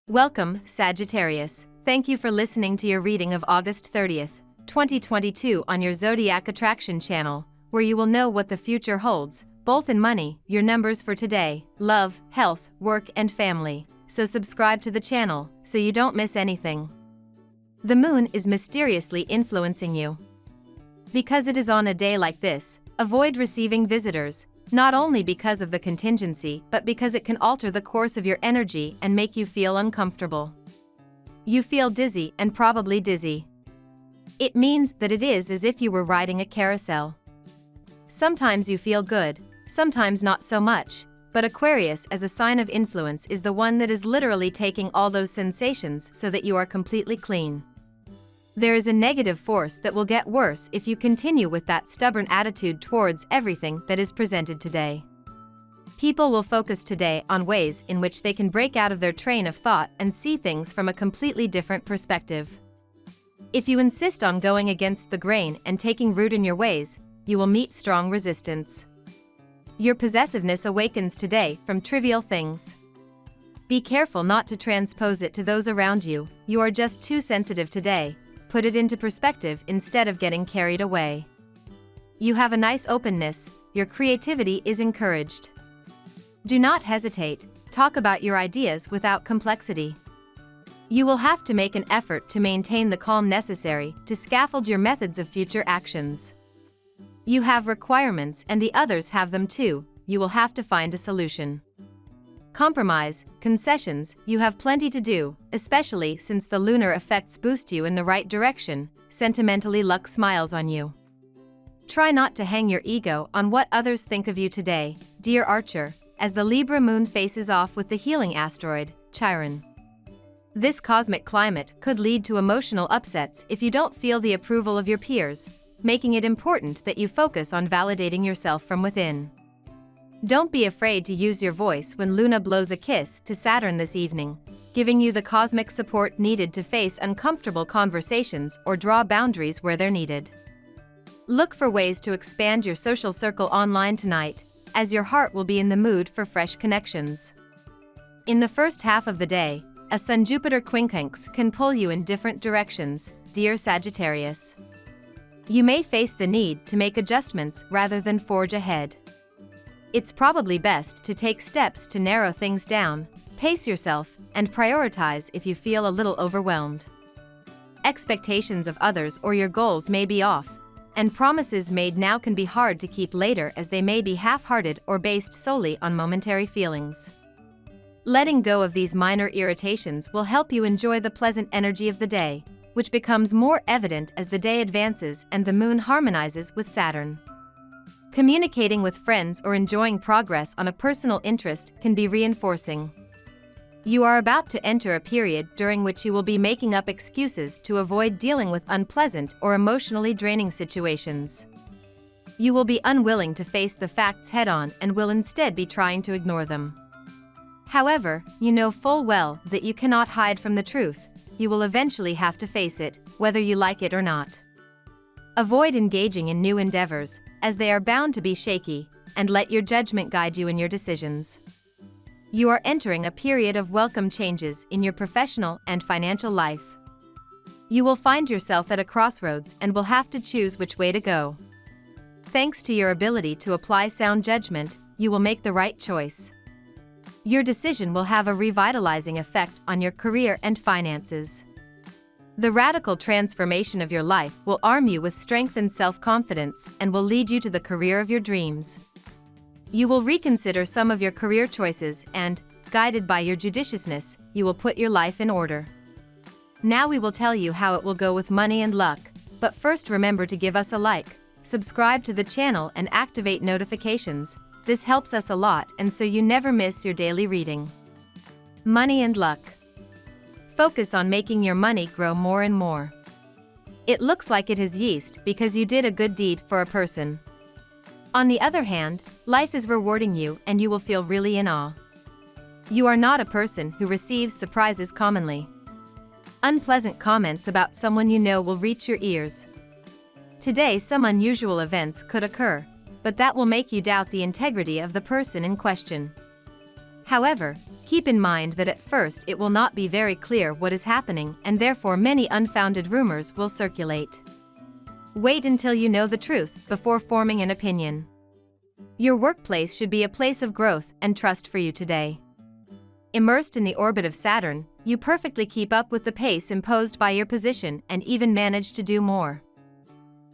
Welcome, Sagittarius. Thank you for listening to your reading of August 30th, 2022 on your Zodiac Attraction channel, where you will know what the future holds, both in money, your numbers for today, love, health, work and family. So subscribe to the channel, so you don't miss anything. The moon is mysteriously influencing you. Because it is on a day like this, avoid receiving visitors, not only because of the contingency but because it can alter the course of your energy and make you feel uncomfortable. You feel dizzy and probably dizzy. It means that it is as if you were riding a carousel. Sometimes you feel good, sometimes not so much, but Aquarius as a sign of influence is the one that is literally taking all those sensations so that you are completely clean. There is a negative force that will get worse if you continue with that stubborn attitude towards everything that is presented today. People will focus today on ways in which they can break out of their train of thought and see things from a completely different perspective. If you insist on going against the grain and taking root in your ways, you will meet strong resistance. Your possessiveness awakens today from trivial things. Be careful not to transpose it to those around you. You are just too sensitive today. Put it into perspective instead of getting carried away. You have a nice openness, your creativity is encouraged. Do not hesitate, talk about your ideas without complexity. You will have to make an effort to maintain the calm necessary to scaffold your methods of future actions. You have requirements and the others have them too, you will have to find a solution. Compromise, concessions, you have plenty to do, especially since the lunar effects boost you in the right direction. Sentimentally, luck smiles on you. Try not to hang your ego on what others think of you today, dear Archer, as the Libra moon faces off with the healing asteroid, Chiron. This cosmic climate could lead to emotional upsets if you don't feel the approval of your peers, making it important that you focus on validating yourself from within. Don't be afraid to use your voice when Luna blows a kiss to Saturn this evening, giving you the cosmic support needed to face uncomfortable conversations or draw boundaries where they're needed. Look for ways to expand your social circle online tonight, as your heart will be in the mood for fresh connections. In the first half of the day, a Sun-Jupiter quincunx can pull you in different directions, dear Sagittarius. You may face the need to make adjustments rather than forge ahead. It's probably best to take steps to narrow things down, pace yourself, and prioritize if you feel a little overwhelmed. Expectations of others or your goals may be off, and promises made now can be hard to keep later as they may be half-hearted or based solely on momentary feelings. Letting go of these minor irritations will help you enjoy the pleasant energy of the day, which becomes more evident as the day advances and the moon harmonizes with Saturn. Communicating with friends or enjoying progress on a personal interest can be reinforcing. You are about to enter a period during which you will be making up excuses to avoid dealing with unpleasant or emotionally draining situations. You will be unwilling to face the facts head-on and will instead be trying to ignore them. However, you know full well that you cannot hide from the truth. You will eventually have to face it, whether you like it or not. Avoid engaging in new endeavors, as they are bound to be shaky, and let your judgment guide you in your decisions. You are entering a period of welcome changes in your professional and financial life. You will find yourself at a crossroads and will have to choose which way to go. Thanks to your ability to apply sound judgment, you will make the right choice. Your decision will have a revitalizing effect on your career and finances. The radical transformation of your life will arm you with strength and self-confidence and will lead you to the career of your dreams. You will reconsider some of your career choices and, guided by your judiciousness, you will put your life in order. Now we will tell you how it will go with money and luck, but first remember to give us a like, subscribe to the channel and activate notifications. This helps us a lot and so you never miss your daily reading. Money and luck. Focus on making your money grow more and more. It looks like it has yeast because you did a good deed for a person. On the other hand, life is rewarding you and you will feel really in awe. You are not a person who receives surprises commonly. Unpleasant comments about someone you know will reach your ears. Today some unusual events could occur, but that will make you doubt the integrity of the person in question. However, keep in mind that at first it will not be very clear what is happening, and therefore many unfounded rumors will circulate. Wait until you know the truth before forming an opinion. Your workplace should be a place of growth and trust for you today. Immersed in the orbit of Saturn, you perfectly keep up with the pace imposed by your position and even manage to do more.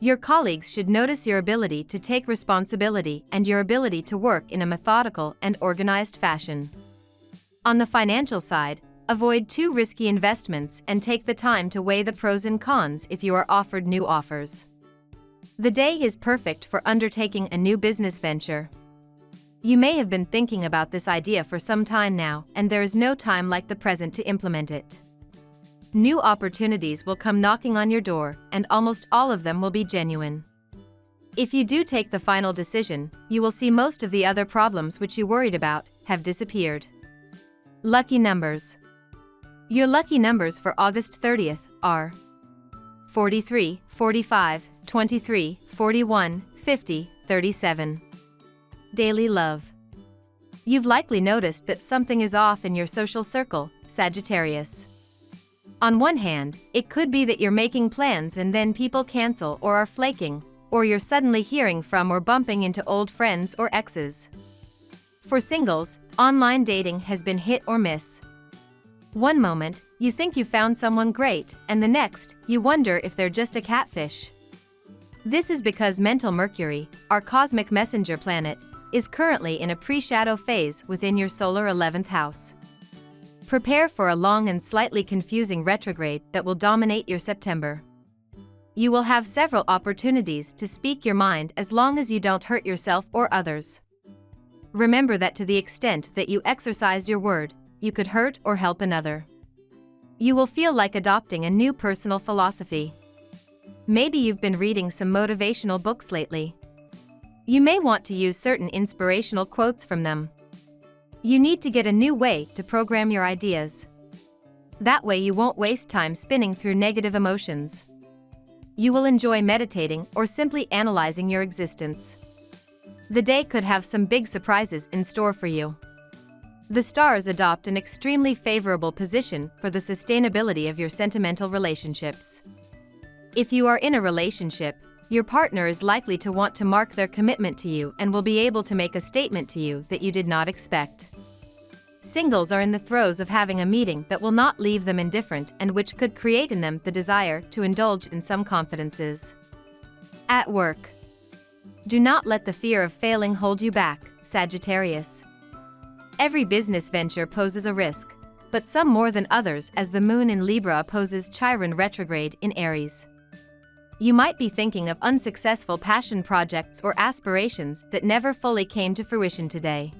Your colleagues should notice your ability to take responsibility and your ability to work in a methodical and organized fashion. On the financial side, avoid too risky investments and take the time to weigh the pros and cons if you are offered new offers. The day is perfect for undertaking a new business venture. You may have been thinking about this idea for some time now, and there is no time like the present to implement it. New opportunities will come knocking on your door, and almost all of them will be genuine. If you do take the final decision, you will see most of the other problems which you worried about have disappeared. Lucky numbers. Your lucky numbers for August 30th are 43, 45, 23, 41, 50, 37. Daily love. You've likely noticed that something is off in your social circle, Sagittarius. On one hand, it could be that you're making plans and then people cancel or are flaking, or you're suddenly hearing from or bumping into old friends or exes. For singles, online dating has been hit or miss. One moment, you think you found someone great, and the next, you wonder if they're just a catfish. This is because mental Mercury, our cosmic messenger planet, is currently in a pre-shadow phase within your solar 11th house. Prepare for a long and slightly confusing retrograde that will dominate your September. You will have several opportunities to speak your mind as long as you don't hurt yourself or others. Remember that to the extent that you exercise your word, you could hurt or help another. You will feel like adopting a new personal philosophy. Maybe you've been reading some motivational books lately. You may want to use certain inspirational quotes from them. You need to get a new way to program your ideas. That way you won't waste time spinning through negative emotions. You will enjoy meditating or simply analyzing your existence. The day could have some big surprises in store for you. The stars adopt an extremely favorable position for the sustainability of your sentimental relationships. If you are in a relationship, your partner is likely to want to mark their commitment to you and will be able to make a statement to you that you did not expect. Singles are in the throes of having a meeting that will not leave them indifferent and which could create in them the desire to indulge in some confidences. At work. Do not let the fear of failing hold you back, Sagittarius. Every business venture poses a risk, but some more than others, as the moon in Libra opposes Chiron retrograde in Aries. You might be thinking of unsuccessful passion projects or aspirations that never fully came to fruition today.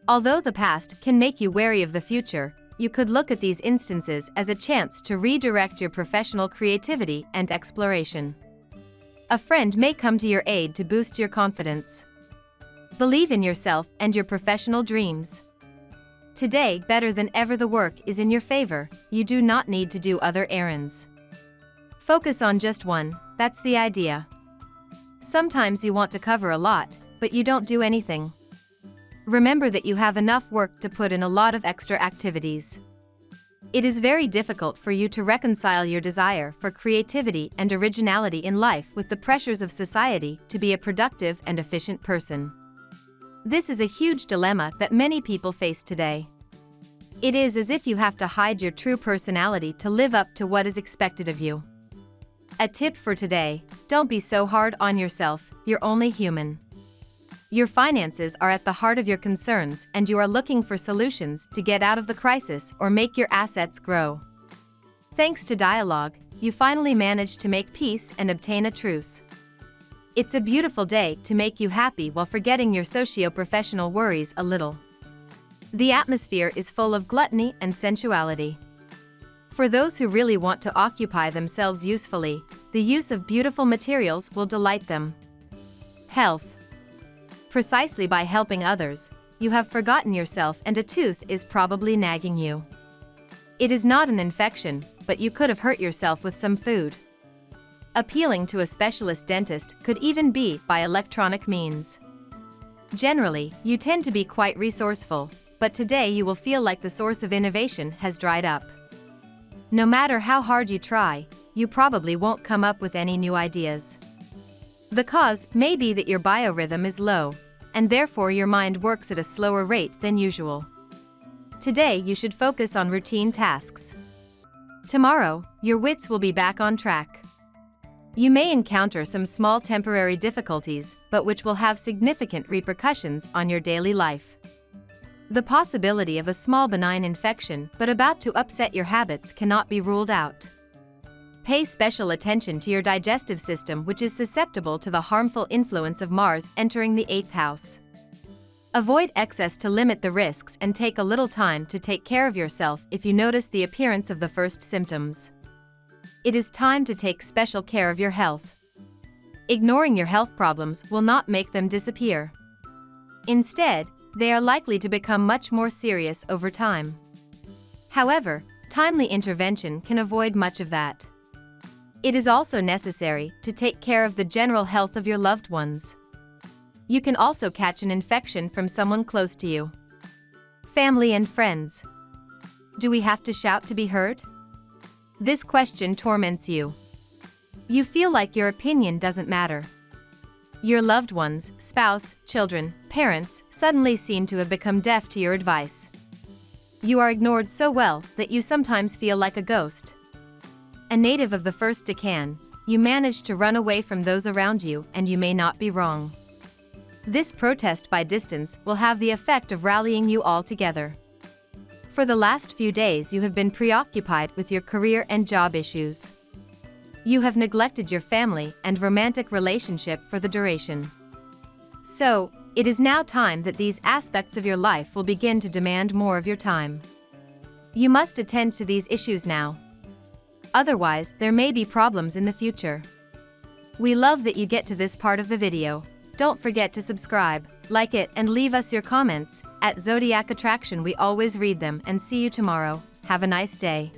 Although the past can make you wary of the future, you could look at these instances as a chance to redirect your professional creativity and exploration. A friend may come to your aid to boost your confidence. Believe in yourself and your professional dreams. Today, better than ever, the work is in your favor. You do not need to do other errands. Focus on just one, that's the idea. Sometimes you want to cover a lot, but you don't do anything. Remember that you have enough work to put in a lot of extra activities. It is very difficult for you to reconcile your desire for creativity and originality in life with the pressures of society to be a productive and efficient person. This is a huge dilemma that many people face today. It is as if you have to hide your true personality to live up to what is expected of you. A tip for today: don't be so hard on yourself, you're only human. Your finances are at the heart of your concerns and you are looking for solutions to get out of the crisis or make your assets grow. Thanks to dialogue, you finally managed to make peace and obtain a truce. It's a beautiful day to make you happy while forgetting your socio-professional worries a little. The atmosphere is full of gluttony and sensuality. For those who really want to occupy themselves usefully, the use of beautiful materials will delight them. Health. Precisely by helping others, you have forgotten yourself and a tooth is probably nagging you. It is not an infection, but you could have hurt yourself with some food. Appealing to a specialist dentist could even be by electronic means. Generally, you tend to be quite resourceful, but today you will feel like the source of innovation has dried up. No matter how hard you try, you probably won't come up with any new ideas. The cause may be that your biorhythm is low, and therefore your mind works at a slower rate than usual. Today you should focus on routine tasks. Tomorrow, your wits will be back on track. You may encounter some small temporary difficulties, but which will have significant repercussions on your daily life. The possibility of a small benign infection but about to upset your habits cannot be ruled out. Pay special attention to your digestive system, which is susceptible to the harmful influence of Mars entering the 8th house. Avoid excess to limit the risks and take a little time to take care of yourself if you notice the appearance of the first symptoms. It is time to take special care of your health. Ignoring your health problems will not make them disappear. Instead, they are likely to become much more serious over time. However, timely intervention can avoid much of that. It is also necessary to take care of the general health of your loved ones. You can also catch an infection from someone close to you. Family and friends. Do we have to shout to be heard? This question torments you. You feel like your opinion doesn't matter. Your loved ones, spouse, children, parents, suddenly seem to have become deaf to your advice. You are ignored so well that you sometimes feel like a ghost. A native of the first decan, you manage to run away from those around you, and you may not be wrong. This protest by distance will have the effect of rallying you all together. For the last few days you have been preoccupied with your career and job issues. You have neglected your family and romantic relationship for the duration. So, it is now time that these aspects of your life will begin to demand more of your time. You must attend to these issues now. Otherwise, there may be problems in the future. We love that you get to this part of the video. Don't forget to subscribe, like it, and leave us your comments. At Zodiac Attraction we always read them, and see you tomorrow. Have a nice day.